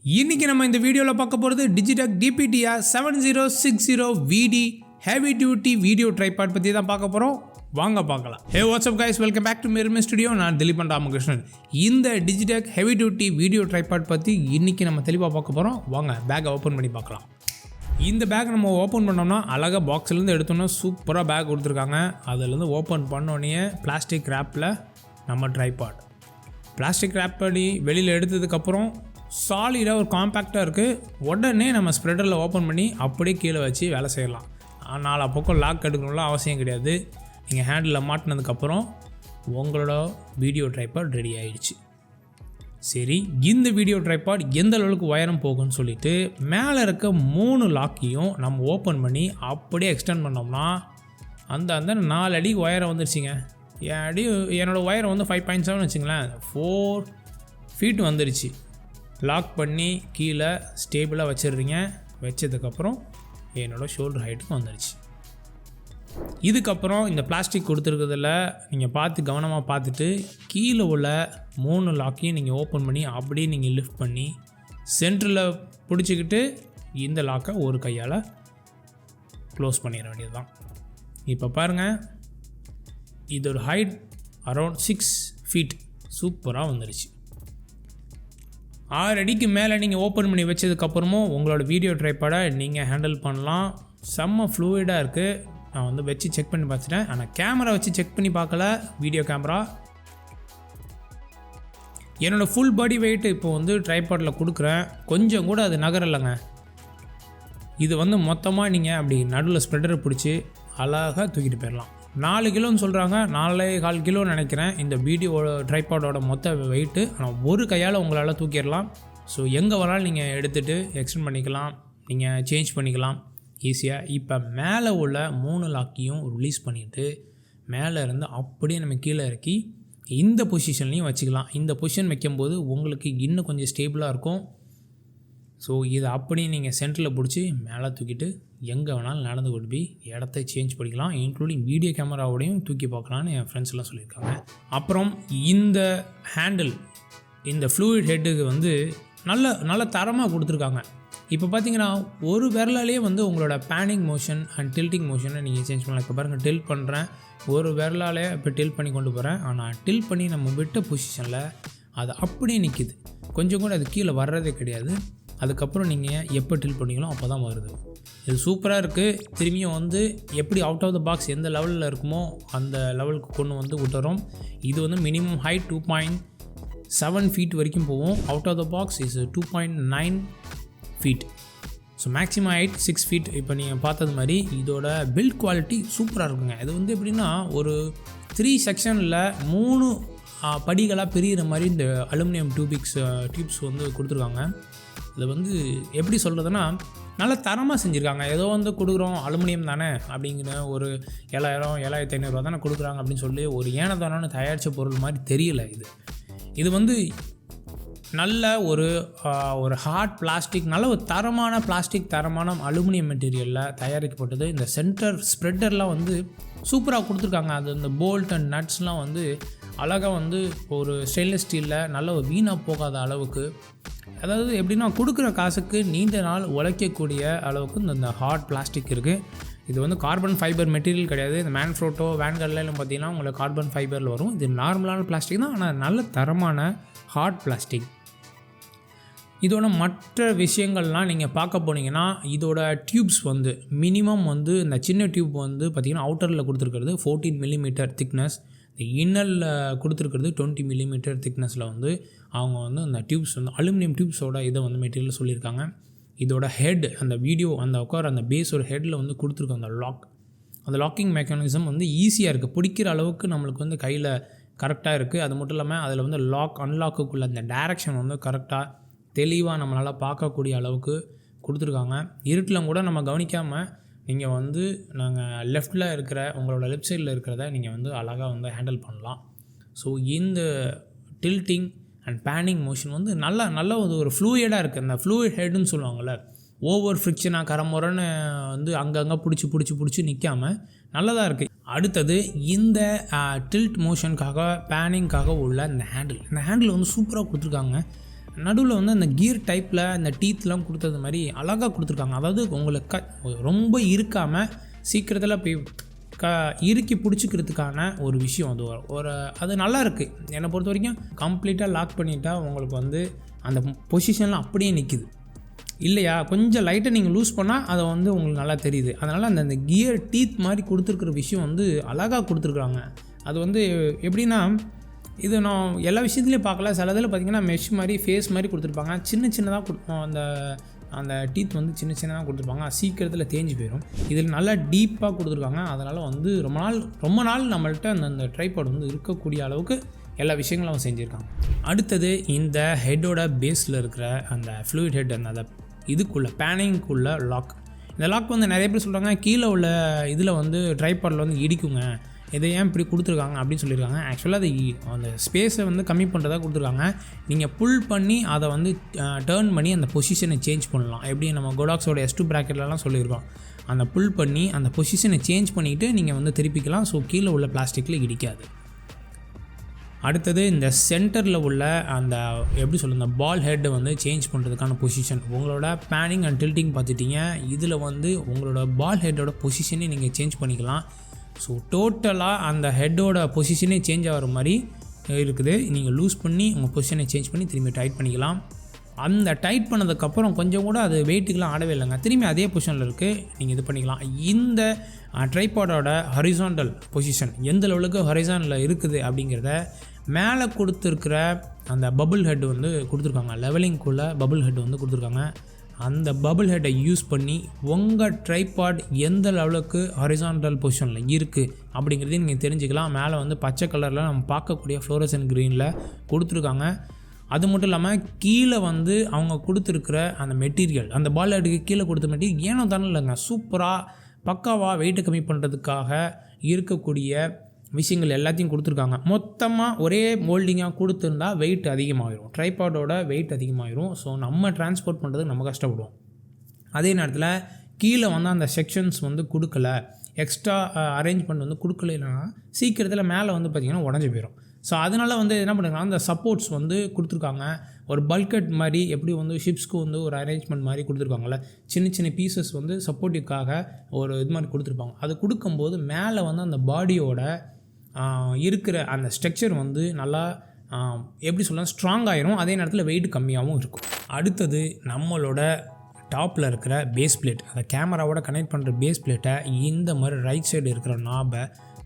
இன்னைக்கு நம்ம இந்த வீடியோவில் பார்க்க போகிறது Digitek DPTR 7060VD heavy duty video tripod பற்றி தான் பார்க்க போகிறோம். வாங்க பார்க்கலாம். Hey, what's up guys? Welcome back to Mirrorme Studio. நான் திலீப் ராமகிருஷ்ணன். இந்த Digitek heavy duty video tripod பற்றி இன்னைக்கு நம்ம தெளிவாக பார்க்க போகிறோம். வாங்க பேக்கை ஓப்பன் பண்ணி பார்க்கலாம். இந்த பேக் நம்ம ஓப்பன் பண்ணோம்னா அழகாக பாக்ஸ்லேருந்து எடுத்தோன்னா சூப்பராக பேக் கொடுத்துருக்காங்க. அதுலேருந்து ஓப்பன் பண்ணோடனே பிளாஸ்டிக் ரேப்பில் நம்ம ட்ரைபாட் பிளாஸ்டிக் ரேப் பண்ணி வெளியில் எடுத்ததுக்கப்புறம் சாலிடாக ஒரு காம்பேக்டாக இருக்குது. உடனே நம்ம ஸ்ப்ரெடரில் ஓப்பன் பண்ணி அப்படியே கீழே வச்சு வேலை செய்யலாம். ஆனால் பக்கம் லாக் எடுக்கணும்லாம் அவசியம் கிடையாது. நீங்கள் ஹேண்டில் மாட்டினதுக்கப்புறம் உங்களோட வீடியோ ட்ரைபாட் ரெடி ஆகிடுச்சு. சரி, இந்த வீடியோ ட்ரைபாட் எந்த அளவுக்கு உயரம் போகும்னு சொல்லிவிட்டு மேலே இருக்க 3 லாக்கையும் நம்ம ஓப்பன் பண்ணி அப்படியே எக்ஸ்டெண்ட் பண்ணோம்னா அந்த 4 அடி உயரம் வந்துருச்சுங்க. என் அடி என்னோடய உயரம் வந்து 5.7 வச்சுங்களேன், 4 ஃபீட் வந்துருச்சு. லாக் பண்ணி கீழே ஸ்டேபிளாக வச்சிடுறீங்க. வச்சதுக்கப்புறம் என்னோடய ஷோல்டர் ஹைட்டுக்கு வந்துடுச்சு. இதுக்கப்புறம் இந்த பிளாஸ்டிக் கொடுத்துருக்கிறதுல நீங்கள் பார்த்து கவனமாக பார்த்துட்டு கீழே உள்ள 3 லாக்கையும் நீங்கள் ஓப்பன் பண்ணி அப்படியே நீங்கள் லிஃப்ட் பண்ணி சென்டரில் பிடிச்சிக்கிட்டு இந்த லாக்கை ஒரு கையால் க்ளோஸ் பண்ணிட வேண்டியது தான். இப்போ பாருங்கள், இதோட ஹைட் அரௌண்ட் 6 ஃபீட் சூப்பராக வந்துடுச்சு. 6 அடிக்கு மேலே நீங்கள் ஓப்பன் பண்ணி வச்சதுக்கப்புறமும் உங்களோட வீடியோ ட்ரைபாடை நீங்கள் ஹேண்டில் பண்ணலாம். செம்ம ஃப்ளூயிடாக இருக்குது. நான் வந்து வச்சு செக் பண்ணி பார்த்துட்டேன். ஆனால் கேமரா வச்சு செக் பண்ணி பார்க்கல. வீடியோ கேமரா என்னோடய ஃபுல் பாடி வெயிட் இப்போ வந்து ட்ரைபாடில் கொடுக்குறேன். கொஞ்சம் கூட அது நகரலைங்க. இது வந்து மொத்தமாக நீங்கள் அப்படி நடுவில் ஸ்ப்ரெடரை பிடிச்சி அழகாக தூக்கிட்டு போயிடலாம். 4 கிலோன்னு சொல்கிறாங்க, 4.25 கிலோன்னு நினைக்கிறேன் இந்த வீடியோ ட்ரைபாடோட மொத்த வெயிட்டு. ஆனால் ஒரு கையால் உங்களால் தூக்கிடலாம். ஸோ எங்கே வேணாலும் நீங்கள் எடுத்துகிட்டு எக்ஸ்டெண்ட் பண்ணிக்கலாம், நீங்கள் சேஞ்ச் பண்ணிக்கலாம் ஈஸியாக. இப்போ மேலே உள்ள 3 லாக்கையும் ரிலீஸ் பண்ணிவிட்டு மேலே இருந்து அப்படியே நம்ம கீழே இறக்கி இந்த பொசிஷன்லையும் வச்சுக்கலாம். இந்த பொசிஷன் வைக்கும்போது உங்களுக்கு இன்னும் கொஞ்சம் ஸ்டேபிளாக இருக்கும். ஸோ இதை அப்படியே நீங்கள் சென்டரில் பிடிச்சி மேலே தூக்கிட்டு எங்கே வேணாலும் நடந்து கொண்டு போய் இடத்த சேஞ்ச் பண்ணிக்கலாம். இன்க்ளூடிங் வீடியோ கேமராவோடையும் தூக்கி பார்க்கலான்னு என் ஃப்ரெண்ட்ஸ்லாம் சொல்லியிருக்காங்க. அப்புறம் இந்த ஹேண்டில், இந்த ஃப்ளூயிட் ஹெட்டுக்கு வந்து நல்ல தரமாக கொடுத்துருக்காங்க. இப்போ பார்த்தீங்கன்னா ஒரு விரலாலேயே வந்து உங்களோட பேனிங் மோஷன் அண்ட் டில்ட்டிங் மோஷனை நீங்கள் சேஞ்ச் பண்ணலாம். இப்போ பாருங்கள், டில்ட் பண்ணுறேன், ஒரு விரலாலே இப்போ டில்ட் பண்ணி கொண்டு போகிறேன். ஆனால் டில்ட் பண்ணி நம்ம விட்ட பொசிஷனில் அது அப்படியே நிற்கிது. கொஞ்சம் கூட அது கீழே வர்றதே கிடையாது. அதுக்கப்புறம் நீங்கள் எப்போ டில்ட் பண்ணிங்களோ அப்போ தான் வருது. இது சூப்பராக இருக்குது. திரும்பியும் வந்து எப்படி அவுட் ஆஃப் த பாக்ஸ் எந்த லெவலில் இருக்குமோ அந்த லெவலுக்கு கொண்டு வந்து விட்டுறோம். இது வந்து மினிமம் ஹைட் 2.7 ஃபீட் வரைக்கும் போகும். Out of the box is 2.9 feet. So maximum height 6 feet. இப்போ நீங்கள் பார்த்தது மாதிரி இதோட பில்ட் குவாலிட்டி சூப்பராக இருக்குங்க. இது வந்து எப்படின்னா ஒரு 3 செக்ஷனில் 3 படிகளாக பிரிகிற மாதிரி இந்த அலுமினியம் டியூப்ஸ் வந்து கொடுத்துருக்காங்க. இதை வந்து எப்படி சொல்கிறதுனா நல்ல தரமாக செஞ்சுருக்காங்க. ஏதோ வந்து கொடுக்குறோம் அலுமினியம் தானே அப்படிங்கிற ஒரு 7,500 தானே கொடுக்குறாங்க அப்படின்னு சொல்லி ஒரு ஏனதானு தயாரித்த பொருள் மாதிரி தெரியல. இது வந்து நல்ல ஒரு ஹார்ட் பிளாஸ்டிக், நல்ல ஒரு தரமான பிளாஸ்டிக், தரமான அலுமினியம் மெட்டீரியலில் தயாரிக்கப்பட்டது. இந்த சென்டர் ஸ்ப்ரெட்டர்லாம் வந்து சூப்பராக கொடுத்துருக்காங்க. அது இந்த போல்ட் அண்ட் நட்ஸ்லாம் வந்து அழகாக வந்து ஒரு ஸ்டெயின்லெஸ் ஸ்டீலில் நல்ல ஒரு வீணாக போகாத அளவுக்கு, அதாவது எப்படின்னா கொடுக்குற காசுக்கு நீண்ட நாள் உழைக்கக்கூடிய அளவுக்கு இந்த ஹார்ட் பிளாஸ்டிக் இருக்குது. இது வந்து கார்பன் ஃபைபர் மெட்டீரியல் கிடையாது. இந்த மேன்ஃப்ரோட்டோ வேன்கர்லாம் பார்த்தீங்கன்னா உங்களுக்கு கார்பன் ஃபைபரில் வரும். இது நார்மலான பிளாஸ்டிக் தான், ஆனால் நல்ல தரமான ஹார்ட் பிளாஸ்டிக். இதோட மற்ற விஷயங்கள்லாம் நீங்கள் பார்க்க போனீங்கன்னா இதோட டியூப்ஸ் வந்து மினிமம் வந்து இந்த சின்ன டியூப் வந்து பார்த்திங்கன்னா அவுட்டரில் கொடுத்துருக்கிறது 14 மில்லிமீட்டர் திக்னஸ். இந்த இன்னரில் கொடுத்துருக்கிறது 20 மில்லிமீட்டர் திக்னஸில் வந்து அவங்க வந்து அந்த டியூப்ஸ் வந்து அலுமினியம் டியூப்ஸோட இதை வந்து மெட்டீரியல் சொல்லியிருக்காங்க. இதோட ஹெட், அந்த வீடியோ அந்த அந்த பேஸோட ஹெட்டில் வந்து கொடுத்துருக்க அந்த லாக்கிங் மெக்கானிசம் வந்து ஈஸியாக இருக்குது. பிடிக்கிற அளவுக்கு நம்மளுக்கு வந்து கையில் கரெக்டாக இருக்குது. அது மட்டும் இல்லாமல் அதில் வந்து அன்லாக்குக்குள்ளே அந்த டைரக்ஷன் வந்து கரெக்டாக தெளிவாக நம்மளால் பார்க்கக்கூடிய அளவுக்கு கொடுத்துருக்காங்க. இருட்டில் கூட நம்ம கவனிக்காமல் நீங்கள் வந்து நாங்கள் லெஃப்டில் இருக்கிற உங்களோட லெஃப்ட் சைடில் இருக்கிறத நீங்கள் வந்து அழகாக வந்து ஹேண்டில் பண்ணலாம். ஸோ இந்த டில்ட்டிங் அண்ட் பேனிங் மோஷன் வந்து நல்ல ஒரு ஃப்ளூயிடாக இருக்குது. அந்த ஃப்ளூயிட் ஹெட்டுன்னு சொல்லுவாங்கள்ல, ஓவர் ஃப்ரிக்ஷனாக கரமுறைன்னு வந்து அங்கங்கே பிடிச்சி நிற்காமல் நல்லதாக இருக்குது. அடுத்தது இந்த டில்ட் மோஷனுக்காக பேனிங்காக உள்ள இந்த ஹேண்டில் வந்து சூப்பராக கொடுத்துருக்காங்க. நடுவில் வந்து அந்த கியர் டைப்பில் அந்த டீத்லாம் கொடுத்தது மாதிரி அழகாக கொடுத்துருக்காங்க. அதாவது உங்களுக்கு ரொம்ப இருக்காமல் சீக்கிரத்தில் போய் இறுக்கி பிடிச்சிக்கிறதுக்கான ஒரு விஷயம் அது அது நல்லா இருக்குது. என்னை பொறுத்த வரைக்கும் கம்ப்ளீட்டாக லாக் பண்ணிட்டா உங்களுக்கு வந்து அந்த பொசிஷன்லாம் அப்படியே நிற்கிது. இல்லையா, கொஞ்சம் லைட்டாக நீங்கள் லூஸ் பண்ணால் அதை வந்து உங்களுக்கு நல்லா தெரியுது. அதனால் அந்த கியர் டீத் மாதிரி கொடுத்துருக்குற விஷயம் வந்து அழகாக கொடுத்துருக்குறாங்க. அது வந்து எப்படின்னா, இது நான் எல்லா விஷயத்துலையும் பார்க்கல. சில இதில் பார்த்திங்கன்னா மெஷ் மாதிரி ஃபேஸ் மாதிரி கொடுத்துருப்பாங்க. சின்னதாக அந்த டீத் வந்து சின்னதாக கொடுத்துருப்பாங்க. சீக்கிரத்தில் தேஞ்சு போயிடும். இதில் நல்லா டீப்பாக கொடுத்துருக்காங்க. அதனால் வந்து ரொம்ப நாள் நம்மள்கிட்ட அந்த ட்ரைபாட் வந்து இருக்கக்கூடிய அளவுக்கு எல்லா விஷயங்களும் அவன் செஞ்சுருக்காங்க. அடுத்தது இந்த ஹெட்டோட பேஸில் இருக்கிற அந்த ஃப்ளூயிட் ஹெட் அந்த இதுக்குள்ளே பேனிங்குள்ளே லாக். இந்த லாக் வந்து நிறைய பேர் சொல்கிறாங்க கீழே உள்ள இதில் வந்து ட்ரைபாடில் வந்து இடிக்குங்க, இதை ஏன் இப்படி கொடுத்துருக்காங்க அப்படின்னு சொல்லியிருக்காங்க. ஆக்சுவலாக அது அந்த ஸ்பேஸை வந்து கம்மி பண்ணுறதா கொடுத்துருக்காங்க. நீங்கள் புல் பண்ணி அதை வந்து டேர்ன் பண்ணி அந்த பொசிஷனை சேஞ்ச் பண்ணலாம். எப்படி நம்ம கோடாக்ஸோட S2 ப்ராக்கெட்லலாம் சொல்லியிருக்கோம். அந்த புல் பண்ணி அந்த பொசிஷனை சேஞ்ச் பண்ணிவிட்டு நீங்கள் வந்து திருப்பிக்கலாம். ஸோ கீழே உள்ள பிளாஸ்டிக்கில் இடிக்காது. அடுத்தது இந்த சென்டரில் உள்ள அந்த எப்படி சொல்ல அந்த பால் ஹெட்டை வந்து சேஞ்ச் பண்ணுறதுக்கான பொசிஷன். உங்களோட பேனிங் அண்ட் டில்ட்டிங் பார்த்துட்டிங்க. இதில் வந்து உங்களோட பால் ஹெட்டோட பொசிஷனே நீங்கள் சேஞ்ச் பண்ணிக்கலாம். ஸோ டோட்டலாக அந்த ஹெட்டோட பொசிஷனே சேஞ்ச் ஆகிற மாதிரி இருக்குது. நீங்கள் லூஸ் பண்ணி உங்கள் பொசிஷனை சேஞ்ச் பண்ணி திரும்பி டைட் பண்ணிக்கலாம். அந்த டைட் பண்ணதுக்கப்புறம் கொஞ்சம் கூட அது வெயிட்டுக்கெலாம் ஆடவே இல்லைங்க. திரும்பி அதே பொசிஷனில் இருக்குது, நீங்கள் இது பண்ணிக்கலாம். இந்த ட்ரைபாடோட ஹரிசாண்டல் பொசிஷன் எந்த லெவலுக்கு ஹரிசானில் இருக்குது அப்படிங்கிறத மேலே கொடுத்துருக்கிற அந்த பபுள் ஹெட் வந்து கொடுத்துருக்காங்க. லெவலிங்குள்ளே பபுள் ஹெட் வந்து கொடுத்துருக்காங்க. அந்த பபுள் ஹெட்டை யூஸ் பண்ணி உங்கள் ட்ரைபாட் எந்த லெவலுக்கு ஹரிசாண்டல் பொசிஷனில் இருக்குது அப்படிங்கிறதையும் நீங்கள் தெரிஞ்சுக்கலாம். மேலே வந்து பச்சை கலரில் நம்ம பார்க்கக்கூடிய ஃப்ளோரசன் க்ரீனில் கொடுத்துருக்காங்க. அது மட்டும் இல்லாமல் கீழே வந்து அவங்க கொடுத்துருக்கிற அந்த மெட்டீரியல், அந்த பால் ஹெட்டுக்கு கீழே கொடுத்த மெட்டீரியல் ஏனோ தானே இல்லைங்க, சூப்பராக பக்காவாக வெயிட்டை கம்மி பண்ணுறதுக்காக இருக்கக்கூடிய விஷயங்கள் எல்லாத்தையும் கொடுத்துருக்காங்க. மொத்தமாக ஒரே மோல்டிங்காக கொடுத்துருந்தா வெயிட் அதிகமாகிடும், ட்ரைபாடோட வெயிட் அதிகமாகிடும். ஸோ நம்ம டிரான்ஸ்போர்ட் பண்ணுறதுக்கு நம்ம கஷ்டப்படுவோம். அதே நேரத்தில் கீழே வந்து அந்த செக்ஷன்ஸ் வந்து கொடுக்கல, எக்ஸ்ட்ரா அரேஞ்ச்மெண்ட் வந்து கொடுக்கலன்னா சீக்கிரத்தில் மேலே வந்து பார்த்திங்கன்னா உடஞ்சி போயிடும். ஸோ அதனால் வந்து என்ன பண்ணுறாங்கன்னா அந்த சப்போர்ட்ஸ் வந்து கொடுத்துருக்காங்க. ஒரு பல்கட் மாதிரி எப்படி வந்து ஷிப்ஸ்க்கு வந்து ஒரு அரேஞ்ச்மெண்ட் மாதிரி கொடுத்துருக்காங்கல்ல, சின்ன பீசஸ் வந்து சப்போர்ட்டிவ்காக ஒரு இது மாதிரி கொடுத்துருப்பாங்க. அது கொடுக்கும்போது மேலே வந்து அந்த பாடியோட இருக்கிற அந்த ஸ்ட்ரக்சர் வந்து நல்லா எப்படி சொல்லலாம் ஸ்ட்ராங் ஆகிரும். அதே நேரத்தில் வெயிட் கம்மியாகவும் இருக்கும். அடுத்தது நம்மளோட டாப்பில் இருக்கிற பேஸ் பிளேட், அந்த கேமராவோட கனெக்ட் பண்ணுற பேஸ் பிளேட்டை இந்த மாதிரி ரைட் சைடு இருக்கிற நாபை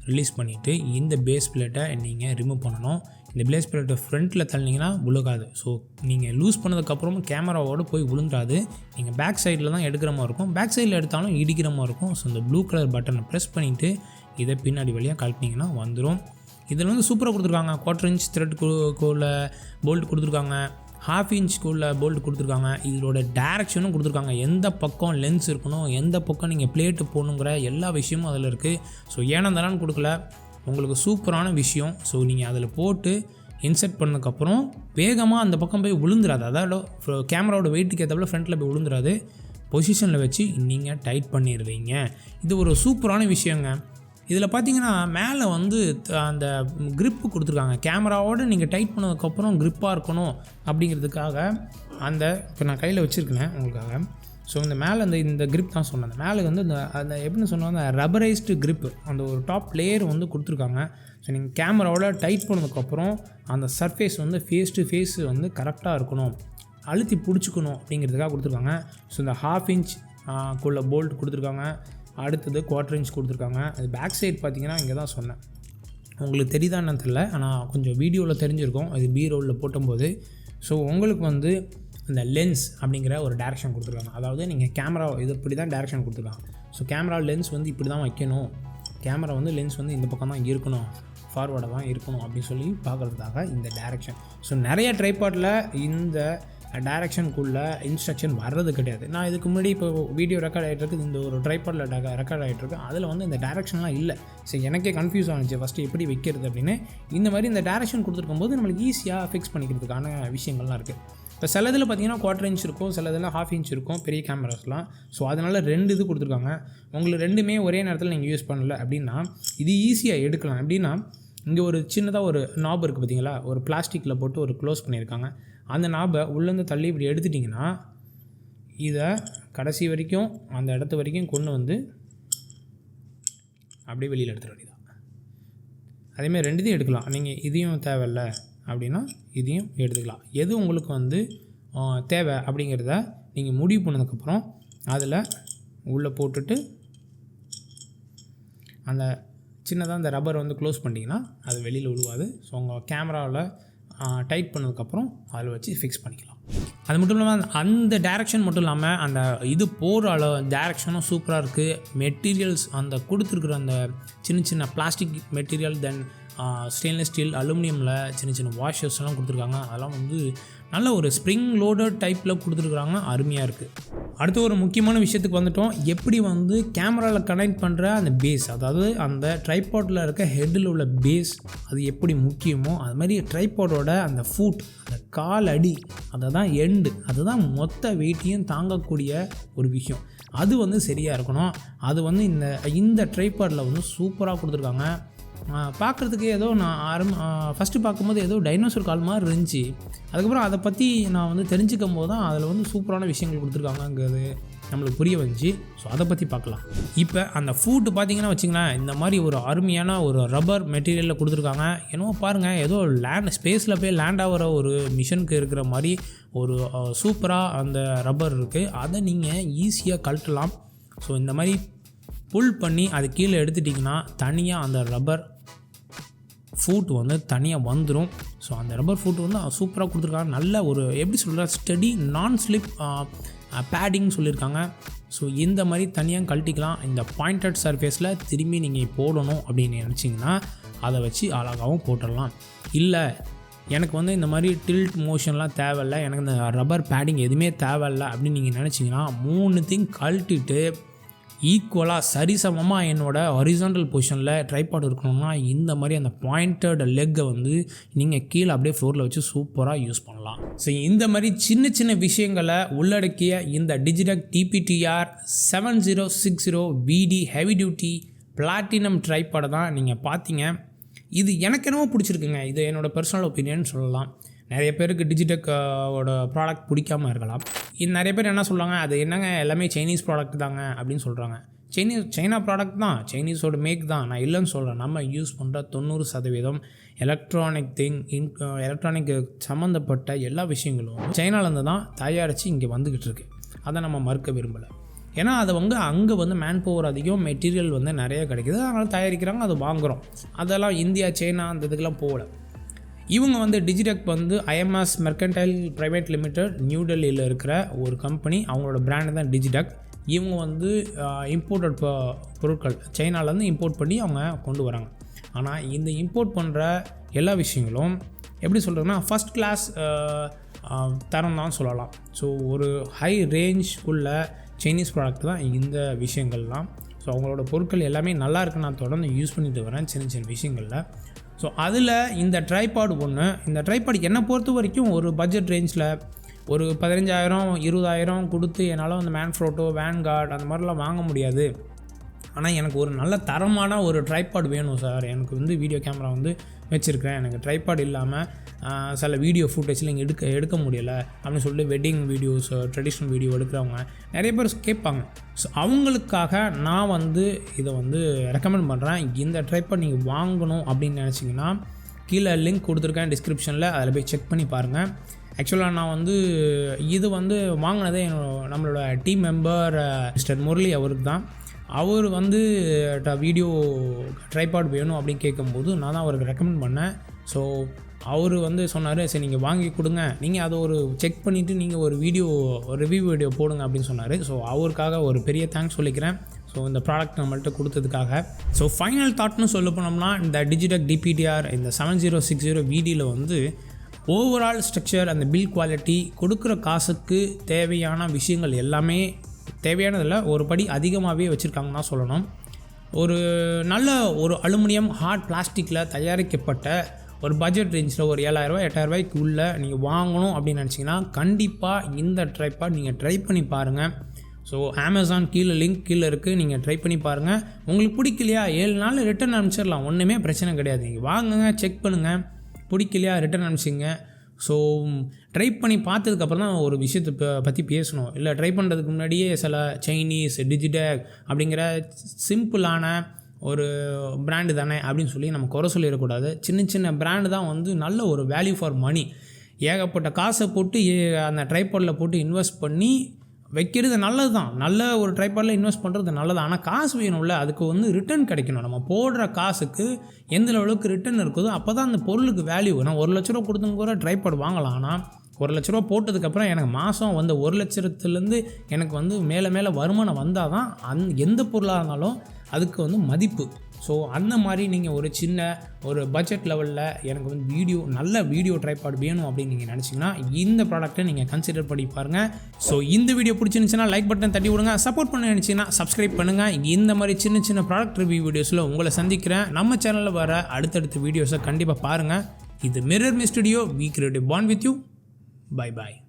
ரிலீஸ் பண்ணிவிட்டு இந்த பேஸ் பிளேட்டை நீங்கள் ரிமூவ் பண்ணணும். இந்த பேஸ் பிளேட்டை ஃப்ரண்ட்டில் தள்ளினீங்கன்னா விழுகாது. ஸோ நீங்கள் லூஸ் பண்ணதுக்கப்புறம் கேமராவோடு போய் விழுந்துடாது. நீங்கள் பேக் சைடில் தான் எடுக்கிற மாதிரி இருக்கும். பேக் சைடில் எடுத்தாலும் இடிக்கிற மாதிரி இருக்கும். ஸோ இந்த ப்ளூ கலர் பட்டனை ப்ரெஸ் பண்ணிவிட்டு இதை பின்னாடி வழியாக கழட்டினீங்கன்னா வந்துடும். இதில் வந்து சூப்பராக கொடுத்துருக்காங்க. 1/4 இன்ச் த்ரெட்டுக்குள்ள போல்ட் கொடுத்துருக்காங்க, 1/2 இன்ச்சுக்குள்ள போல்ட் கொடுத்துருக்காங்க. இதோட டேரெக்ஷனும் கொடுத்துருக்காங்க. எந்த பக்கம் லென்ஸ் இருக்கணும், எந்த பக்கம் நீங்கள் பிளேட்டு போகணுங்கிற எல்லா விஷயமும் அதில் இருக்குது. ஸோ ஏனந்தானு கொடுக்கல, உங்களுக்கு சூப்பரான விஷயம். ஸோ நீங்கள் அதில் போட்டு இன்செர்ட் பண்ணதுக்கப்புறம் வேகமாக அந்த பக்கம் போய் விழுந்துடாது. அதாவது கேமராவோட வெயிட்டுக்கு ஏற்றப்பல ஃப்ரண்ட்டில் போய் விழுந்துடாது. பொசிஷனில் வச்சு நீங்கள் டைட் பண்ணிடுவீங்க. இது ஒரு சூப்பரான விஷயங்க. இதில் பார்த்தீங்கன்னா மேலே வந்து அந்த க்ரிப்பு கொடுத்துருக்காங்க. கேமராவோடு நீங்கள் டைட் பண்ணதுக்கப்புறம் க்ரிப்பாக இருக்கணும் அப்படிங்கிறதுக்காக அந்த இப்போ நான் கையில் வச்சுருக்கேன் உங்களுக்காக. ஸோ இந்த மேலே இந்த க்ரிப் தான் சொன்னேன். மேலே வந்து அந்த எப்படின்னு சொன்னாங்க ரப்பரைஸ்டு க்ரிப்பு, அந்த ஒரு டாப் லேயர் வந்து கொடுத்துருக்காங்க. ஸோ நீங்கள் கேமராவோட டைட் பண்ணதுக்கப்புறம் அந்த சர்ஃபேஸ் வந்து ஃபேஸ் டு ஃபேஸ் வந்து கரெக்டாக இருக்கணும், அழுத்தி பிடிச்சிக்கணும் அப்படிங்கிறதுக்காக கொடுத்துருக்காங்க. ஸோ இந்த 1/2 இன்ச் குள்ள போல்ட் கொடுத்துருக்காங்க. அடுத்தது 1/4 இன்ச் கொடுத்துருக்காங்க. அது பேக் சைடு பார்த்தீங்கன்னா இங்கே தான் சொன்னேன், உங்களுக்கு தெரியுதான்னு தெரியல, ஆனால் கொஞ்சம் வீடியோவில் தெரிஞ்சிருக்கும் அது பி ரோலில் போட்டும்போது. ஸோ உங்களுக்கு வந்து இந்த லென்ஸ் அப்படிங்கிற ஒரு டேரெக்ஷன் கொடுத்துருக்காங்க. அதாவது நீங்கள் கேமரா இது இப்படி தான் டேரெக்ஷன் கொடுத்துருக்காங்க. ஸோ கேமரா லென்ஸ் வந்து இப்படி தான் வைக்கணும், கேமரா வந்து லென்ஸ் வந்து இந்த பக்கம் தான் இருக்கணும், ஃபார்வர்டாக தான் இருக்கணும் அப்படின்னு சொல்லி பார்க்குறதுக்காக இந்த டேரெக்ஷன். ஸோ நிறைய ட்ரைபாட்டில் இந்த டேரெக்ஷனுக்குள்ள இன்ஸ்ட்ரக்ஷன் வர்றது கிடையாது. நான் இதுக்கு முன்னாடி இப்போ வீடியோ ரெக்கார்ட் ஆகிட்டுருக்கு, இந்த ஒரு ட்ரைபாடில் ரெக்கார்ட் ஆகிட்டுருக்கு, அதில் வந்து இந்த டேரெக்ஷன்லாம் இல்லை. ஸோ எனக்கே கன்ஃபியூஸ் ஆனிச்சு ஃபஸ்ட்டு எப்படி வைக்கிறது அப்படின்னு. இந்த மாதிரி இந்த டேரெக்ஷன் கொடுத்துருக்கும் போது நம்மளுக்கு ஈஸியாக ஃபிக்ஸ் பண்ணிக்கிறதுக்கான விஷயங்கள்லாம் இருக்குது. இப்போ சில இதில் பார்த்தீங்கன்னா 1/4 இன்ச் இருக்கும், சில இதில் 1/2 இன்ச் இருக்கும் பெரிய கேமராஸ்லாம். ஸோ அதனால் 2 இது கொடுத்துருக்காங்க. உங்களுக்கு ரெண்டுமே ஒரே நேரத்தில் நீங்கள் யூஸ் பண்ணல அப்படின்னா இது ஈஸியாக எடுக்கலாம். எப்படின்னா இங்கே ஒரு சின்னதாக ஒரு நாப் இருக்குது பார்த்தீங்களா, ஒரு பிளாஸ்டிக்கில் போட்டு ஒரு க்ளோஸ் பண்ணியிருக்காங்க. அந்த நாபை உள்ளேருந்து தள்ளி இப்படி எடுத்துட்டிங்கன்னா இதை கடைசி வரைக்கும் அந்த இடத்து வரைக்கும் கொண்டு வந்து அப்படியே வெளியில் எடுத்துட வேண்டியதான். அதேமாதிரி ரெண்டுத்தையும் எடுக்கலாம். நீங்கள் இதையும் தேவையில்ல அப்படின்னா இதையும் எடுத்துக்கலாம். எது உங்களுக்கு வந்து தேவை அப்படிங்கிறத நீங்கள் முடிவு பண்ணதுக்கப்புறம் அதில் உள்ளே போட்டுட்டு அந்த சின்னதாக அந்த ரப்பர் வந்து க்ளோஸ் பண்ணிட்டீங்கன்னா அது வெளியில் விழுவாது. ஸோ உங்கள் கேமராவில் டைட் பண்ணதுக்கப்புறம் அதில் வச்சு ஃபிக்ஸ் பண்ணிக்கலாம். அது மட்டும் இல்லாமல் அந்த டேரெக்ஷன் மட்டும் இல்லாமல் அந்த இது போகிற அளவு டேரெக்ஷனும் சூப்பராக இருக்குது. மெட்டீரியல்ஸ் அந்த கொடுத்துருக்குற அந்த சின்ன சின்ன பிளாஸ்டிக் மெட்டீரியல், தென் ஸ்டெயின்லெஸ் ஸ்டீல், அலுமினியமில் சின்ன சின்ன வாஷர்ஸ்லாம் கொடுத்துருக்காங்க. அதெல்லாம் வந்து நல்ல ஒரு ஸ்ப்ரிங் லோடட் டைப்பில் கொடுத்துருக்குறாங்க. அருமையாக இருக்குது. அடுத்து ஒரு முக்கியமான விஷயத்துக்கு வந்துட்டோம். எப்படி வந்து கேமராவில் கனெக்ட் பண்ணுற அந்த பேஸ், அதாவது அந்த ட்ரைபாடில் இருக்க ஹெட்டில் உள்ள பேஸ் அது எப்படி முக்கியமோ அது மாதிரி ட்ரைபாடோட அந்த ஃபுட், அந்த கால் அடி, அதை தான் எண்டு, அதுதான் மொத்த வெயிட்டையும் தாங்கக்கூடிய ஒரு விஷயம். அது வந்து சரியாக இருக்கணும். அது வந்து இந்த ட்ரைபாடில் வந்து சூப்பராக கொடுத்துருக்காங்க. பார்க்குறதுக்கு ஏதோ நான் ஃபஸ்ட்டு பார்க்கும்போது ஏதோ டைனோசர் கால் மாதிரி இருந்துச்சு. அதுக்கப்புறம் அதை பற்றி நான் வந்து தெரிஞ்சுக்கும் போது தான் அதில் வந்து சூப்பரான விஷயங்கள் கொடுத்துருக்காங்கங்கிறது நம்மளுக்கு புரிய வந்துச்சு. ஸோ அதை பற்றி பார்க்கலாம். இப்போ அந்த ஃபுட்டு பார்த்திங்கன்னா வச்சிங்களேன், இந்த மாதிரி ஒரு அருமையான ஒரு ரப்பர் மெட்டீரியலில் கொடுத்துருக்காங்க. என்னவோ பாருங்கள், ஏதோ ஸ்பேஸில் போய் லேண்ட் ஆகிற ஒரு மிஷனுக்கு இருக்கிற மாதிரி ஒரு சூப்பராக அந்த ரப்பர் இருக்குது. அதை நீங்கள் ஈஸியாக கழட்டலாம். ஸோ இந்த மாதிரி புல் பண்ணி அது கீழே எடுத்துட்டிங்கன்னா தனியாக அந்த ரப்பர் ஃபுட் வந்து தனியாக வந்துடும். ஸோ அந்த ரப்பர் ஃபுட் வந்து சூப்பராக கொடுத்துருக்காங்க. நல்ல ஒரு எப்படி சொல்கிற ஸ்டடி நான் ஸ்லிப் பேடிங் சொல்லியிருக்காங்க. ஸோ இந்த மாதிரி தனியாக கழட்டிக்கலாம். இந்த பாயிண்டட் சர்ஃபேஸில் திரும்பி நீங்கள் போடணும் அப்படின்னு நினச்சிங்கன்னா அதை வச்சு அழகாகவும் போட்டுடலாம். இல்லை எனக்கு வந்து இந்த மாதிரி டில்ட் மோஷன்லாம் தேவையில்லை, எனக்கு இந்த ரப்பர் பேடிங் எதுவுமே தேவையில்லை அப்படின்னு நீங்கள் நினச்சிங்கன்னா 3த்தையும் கழட்டிட்டு ஈக்குவலாக சரிசமமாக என்னோட ஹாரிசான்டல் பொசிஷனில் ட்ரைபாட் இருக்கணும்னா இந்த மாதிரி அந்த பாயிண்டட் லெக்கை வந்து நீங்கள் கீழே அப்படியே ஃப்ளோரில் வச்சு சூப்பராக யூஸ் பண்ணலாம். ஸோ இந்த மாதிரி சின்ன சின்ன விஷயங்களை உள்ளடக்கிய இந்த Digitek DPTR 7060VD heavy duty platinum ட்ரைபாடை தான் நீங்கள் பார்த்தீங்க. இது எனக்கு என்னவோ பிடிச்சிருக்குங்க. இது என்னோடய பர்சனல் ஒப்பீனியன் சொல்லலாம். நிறைய பேருக்கு டிஜிடெக்கோட ப்ராடக்ட் பிடிக்காமல் இருக்கலாம். இது நிறைய பேர் என்ன சொல்கிறாங்க, அது என்னங்க எல்லாமே சைனீஸ் ப்ராடக்ட் தாங்க அப்படின்னு சொல்கிறாங்க. சைனா ப்ராடக்ட் தான், சைனீஸோட மேக் தான், நான் இல்லைன்னு சொல்கிறேன். நம்ம யூஸ் பண்ணுற 90% எலக்ட்ரானிக் சம்மந்தப்பட்ட எல்லா விஷயங்களும் சைனாலேருந்து தான் தயாரித்து இங்கே வந்துக்கிட்டு இருக்கு. அதை நம்ம மறுக்க விரும்பலை. ஏன்னா அதை வந்து அங்கே வந்து மேன் பவர் அதிகம், மெட்டீரியல் வந்து நிறைய கிடைக்கிது, அதனால் தயாரிக்கிறாங்க, அதை வாங்குகிறோம். அதெல்லாம் இந்தியா, சைனா அந்த இதுக்கெல்லாம் போகலை. இவங்க வந்து Digitek வந்து IMS mercantile private limited new டெல்லியில் இருக்கிற ஒரு கம்பெனி. அவங்களோட பிராண்டு தான் Digitek. இவங்க வந்து இம்போர்ட்டட் பொருட்கள் சைனாலேருந்து இம்போர்ட் பண்ணி அவங்க கொண்டு வராங்க. ஆனால் இந்த இம்போர்ட் பண்ணுற எல்லா விஷயங்களும் எப்படி சொல்கிறதுனா ஃபஸ்ட் கிளாஸ் தரம் தான் சொல்லலாம். ஸோ ஒரு ஹை ரேஞ்ச் உள்ள சைனீஸ் ப்ராடக்ட் தான் இந்த விஷயங்கள்லாம். ஸோ அவங்களோட பொருட்கள் எல்லாமே நல்லா இருக்குன்னு நான் தொடர்ந்து யூஸ் பண்ணிட்டு வரேன் சின்ன சின்ன விஷயங்களில். ஸோ அதில் இந்த ட்ரைபாட் ஒன்று. இந்த ட்ரைபாட் என்னை பொறுத்த வரைக்கும் ஒரு பட்ஜெட் ரேஞ்சில் ஒரு 15,000 20,000 கொடுத்து என்னால் வந்து மேன்ஃப்ரோட்டோ, வேன்கார்ட் அந்த மாதிரிலாம் வாங்க முடியாது. ஆனால் எனக்கு ஒரு நல்ல தரமான ஒரு ட்ரைபாட் வேணும் சார். எனக்கு வந்து வீடியோ கேமரா வந்து வச்சுருக்கேன், எனக்கு ட்ரைபாட் இல்லாமல் சில வீடியோ ஃபுட்டேஜில் இங்கே எடுக்க முடியலை அப்படின்னு சொல்லிட்டு வெட்டிங் வீடியோஸ், ட்ரெடிஷ்னல் வீடியோ எடுக்கிறவங்க நிறைய பேர் கேட்பாங்க. ஸோ அவங்களுக்காக நான் வந்து இதை வந்து ரெக்கமெண்ட் பண்ணுறேன். இந்த ட்ரைபாட் நீங்கள் வாங்கணும் அப்படின்னு நினச்சிங்கன்னா கீழே லிங்க் கொடுத்துருக்கேன் டிஸ்கிரிப்ஷனில், அதில் போய் செக் பண்ணி பாருங்கள். ஆக்சுவலாக நான் வந்து இது வந்து வாங்கினதே நம்மளோட டீம் மெம்பர் மிஸ்டர் முரளி அவருக்கு தான். அவர் வந்து வீடியோ ட்ரைபாட் வேணும் அப்படின்னு கேட்கும்போது நான் தான் அவருக்கு ரெக்கமெண்ட் பண்ணேன். ஸோ அவர் வந்து சொன்னார், சரி நீங்கள் வாங்கி கொடுங்க, நீங்கள் அதை ஒரு செக் பண்ணிவிட்டு நீங்கள் ஒரு ரிவ்யூ வீடியோ போடுங்க அப்படின்னு சொன்னார். ஸோ அவருக்காக ஒரு பெரிய தேங்க்ஸ் சொல்லிக்கிறேன். ஸோ இந்த ப்ராடக்ட் நம்மள்கிட்ட கொடுத்ததுக்காக. ஸோ ஃபைனல் தாட்னு சொல்ல போனோம்னா இந்த Digitek DPTR இந்த 7060VDயில் வந்து ஓவரால் ஸ்ட்ரக்சர், அந்த பில்ட் குவாலிட்டி, கொடுக்குற காசுக்கு தேவையான விஷயங்கள் எல்லாமே தேவையானதில் ஒரு படி அதிகமாகவே வச்சுருக்காங்கன்னு தான் சொல்லணும். ஒரு நல்ல ஒரு அலுமினியம் ஹார்ட் பிளாஸ்டிக்கில் தயாரிக்கப்பட்ட ஒரு பட்ஜெட் ரேஞ்சில் ஒரு 7,000 8,000 உள்ளே நீங்கள் வாங்கணும் அப்படின்னு நினச்சிங்கன்னா கண்டிப்பாக இந்த ட்ரைபாட் நீங்கள் ட்ரை பண்ணி பாருங்கள். ஸோ அமேசான் லிங்க் கீழே இருக்குது, நீங்கள் ட்ரை பண்ணி பாருங்கள். உங்களுக்கு பிடிக்கலையா 7 நாள் ரிட்டன் அனுப்பிச்சிடலாம், ஒன்றுமே பிரச்சனை கிடையாது. நீங்கள் வாங்குங்க, செக் பண்ணுங்கள், பிடிக்கலையா ரிட்டன் அனுப்பிச்சிங்க. ஸோ ட்ரை பண்ணி பார்த்ததுக்கப்புறம் தான் ஒரு விஷயத்தை பற்றி பேசணும். இல்லை ட்ரை பண்ணுறதுக்கு முன்னாடியே சில சைனீஸ், டிஜிடெக் அப்படிங்கிற சிம்பிளான ஒரு பிராண்டு தானே அப்படின்னு சொல்லி நம்ம குறை சொல்லிடக்கூடாது. சின்ன சின்ன பிராண்டு தான் வந்து நல்ல ஒரு வேல்யூ ஃபார் மணி. ஏகப்பட்ட காசை போட்டு அந்த ட்ரைபாடில் போட்டு இன்வெஸ்ட் பண்ணி வைக்கிறது நல்லது தான். நல்ல ஒரு ட்ரைபாடில் இன்வெஸ்ட் பண்ணுறது நல்லது. ஆனால் காசு வேணும்ல, அதுக்கு வந்து ரிட்டர்ன் கிடைக்கணும். நம்ம போடுற காசுக்கு எந்த அளவுக்கு ரிட்டர்ன் இருக்குதோ அப்போ தான் அந்த பொருளுக்கு வேல்யூ. நான் 1 லட்ச ரூபா கொடுத்துங்க கூட ட்ரைபாட் வாங்கலாம். ஆனால் 1 லட்ச ரூபா போட்டதுக்கப்புறம் எனக்கு மாதம் வந்து 1 லட்சத்துலேருந்து எனக்கு வந்து மேலே வருமானம் வந்தால் தான் எந்த பொருளாக இருந்தாலும் அதுக்கு வந்து மதிப்பு. ஸோ அந்த மாதிரி நீங்கள் ஒரு பட்ஜெட் லெவலில் எனக்கு வந்து நல்ல வீடியோ ட்ரைபாட் வேணும் அப்படின்னு நீங்கள் நினச்சிங்கன்னா இந்த ப்ராடக்ட்டை நீங்கள் கன்சிடர் பண்ணி பாருங்கள். ஸோ இந்த வீடியோ பிடிச்சிருந்துச்சுன்னா லைக் பட்டன் தட்டி விடுங்க. சப்போர்ட் பண்ண நினச்சிங்கன்னா சப்ஸ்கிரைப் பண்ணுங்கள். இந்த மாதிரி சின்ன ப்ராடக்ட் ரிவ்யூ வீடியோஸில் உங்களை சந்திக்கிறேன். நம்ம சேனலில் வர அடுத்தடுத்த வீடியோஸை கண்டிப்பாக பாருங்கள். இது Mirrorme Studio, we create a bond with you. Bye bye.